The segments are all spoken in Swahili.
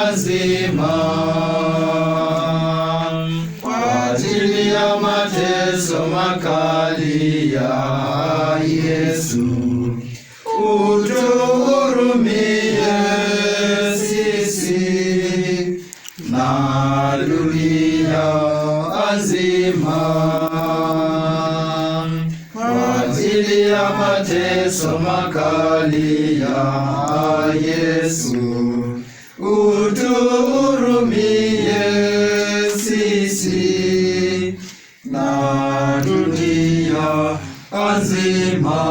azima, kwa ajili ya mateso makali ya Yesu. Utuhurumie sisi na dunia azima, kwa ajili ya mateso makali ya Yesu. Utuhurumie sisi na dunia azima,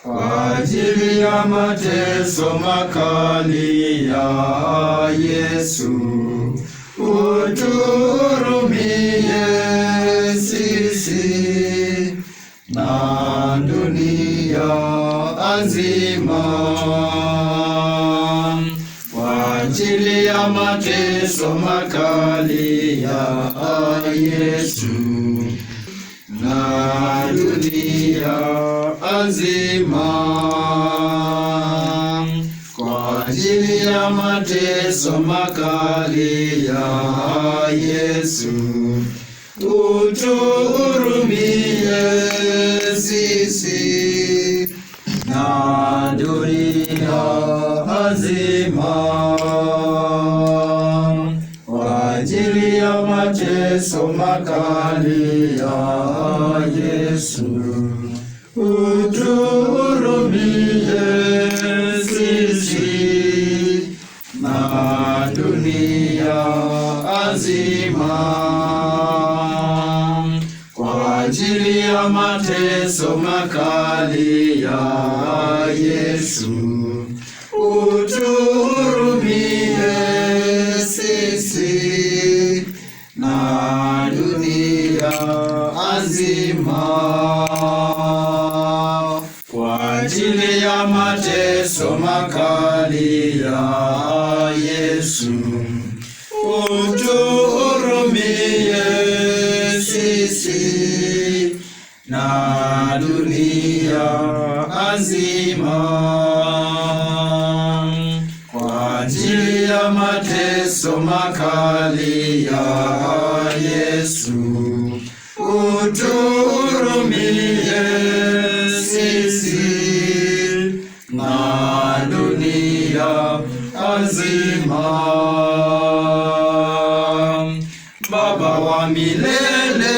kwa ajili ya mateso makali ya Yesu. Utuhurumie sisi na dunia azima, kwa ajili ya mateso makali ya Yesu na dunia azima, kwa ajili ya mateso makali ya Yesu. Utuhurumie sisi na dunia azima, kwa ajili ya mateso makali ya Yesu. Utuhurumie sisi na dunia azima, kwa ajili ya mateso makali ya Yesu. Utuhurumie sisi na dunia azima, kwa ajili ya mateso makali ya Yesu. Utuhurumie sisi na dunia azima, kwa ajili ya mateso makali ya Yesu. Utuhurumie sisi na dunia azima. Baba wa milele,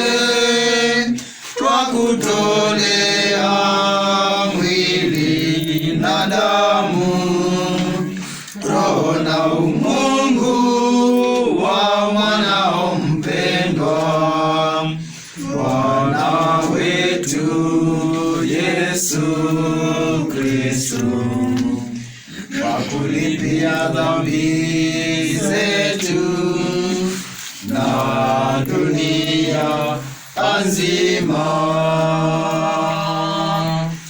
twakutolea mwili na damu, roho na umungu wa mwanao mpendwa, Bwana wetu Yesu Kristo, kwa kulipia dhambi zetu na dunia azima,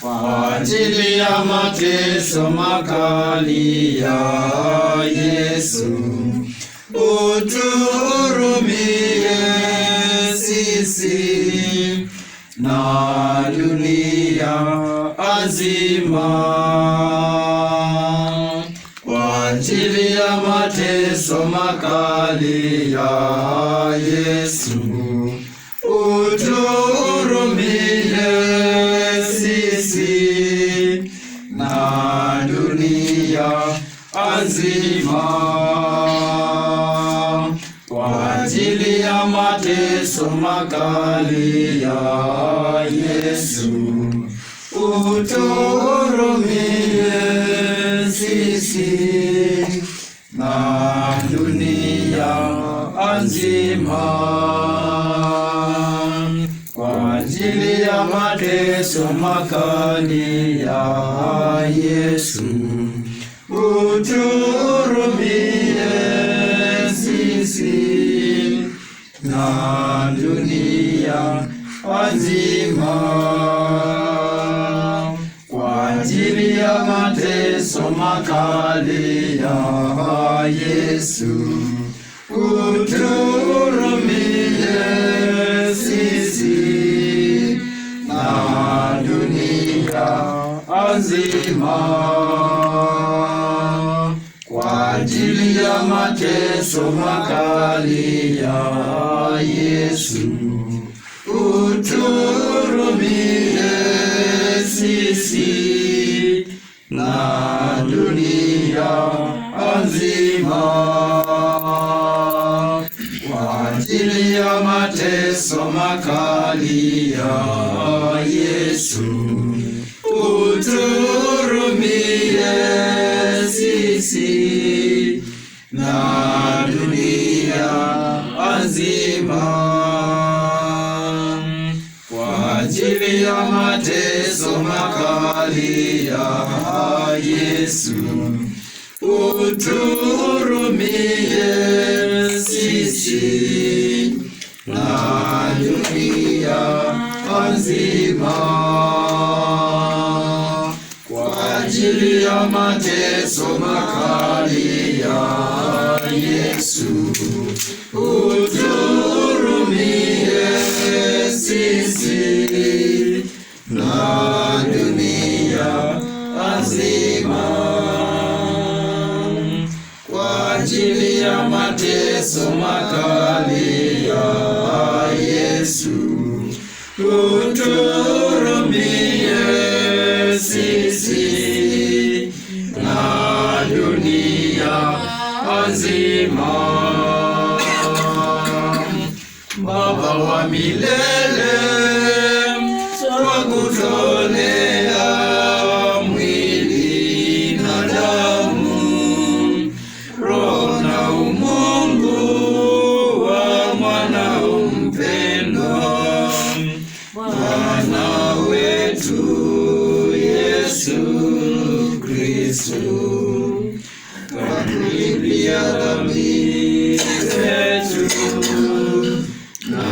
kwa ajili ya mateso makali ya Yesu. Utuhurumie sisi na dunia azima, kwa ajili ya mateso makali ya Yesu. Utuhurumie sisi na dunia azima, kwa ajili ya mateso makali ya Yesu. Utuhurumie sisi na dunia azima, kwa ajili ya mateso makali ya Yesu. Utuhurumie sisi na dunia azima, kwa ajili ya mateso makali ya Yesu. Utuhurumie sisi na dunia azima. mateso makali ya Yesu, uturumie sisi na dunia nzima. Kwa ajili ya mateso makali ya Yesu, uturumie sisi na dunia nzima. Kwa ajili ya mateso makali ya Yesu, uturumie sisi na dunia nzima. Kwa ajili ya mateso makali ya Yesu, uturumie sisi na dunia nzima. Kwa ajili ya mateso makali ya Yesu, uturumie sisi na dunia nzima. Baba wa milele, twakutolea mwili na damu, roho na umungu wa mwanao mpendwa, Bwana wetu Yesu Kristo, kwa kulipia dhambi zetu na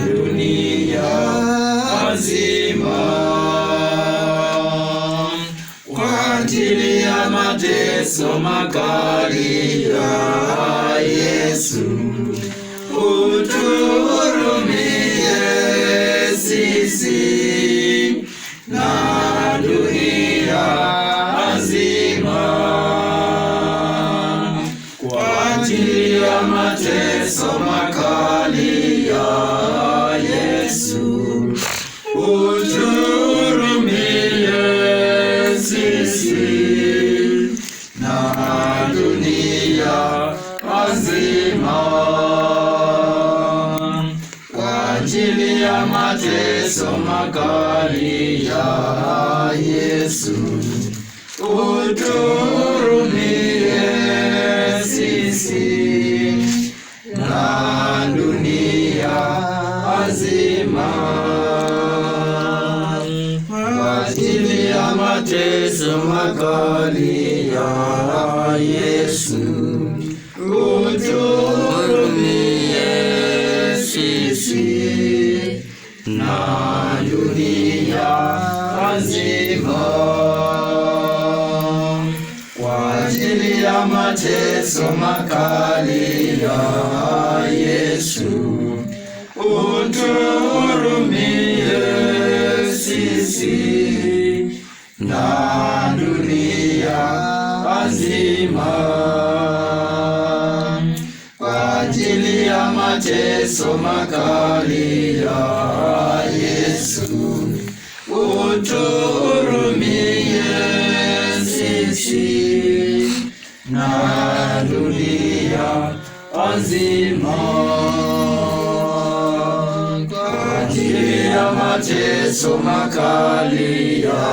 dunia nzima. Kwa ajili ya mateso makali ya Yesu, uturumie sisi na dunia nzima. Kwa ajili ya mateso makali ya Yesu, uturumie sisi na dunia nzima. Kwa ajili ya mateso makali ya Yesu, uturumie sisi na dunia nzima. Kwa ajili ya mateso makali ya Yesu, uturumie sisi na dunia nzima. Kwa ajili ya mateso makali ya Yesu, uturumie sisi na dunia nzima. Kwa ajili ya mateso makali ya Yesu, uturumie sisi na dunia nzima. Kwa ajili ya mateso makali ya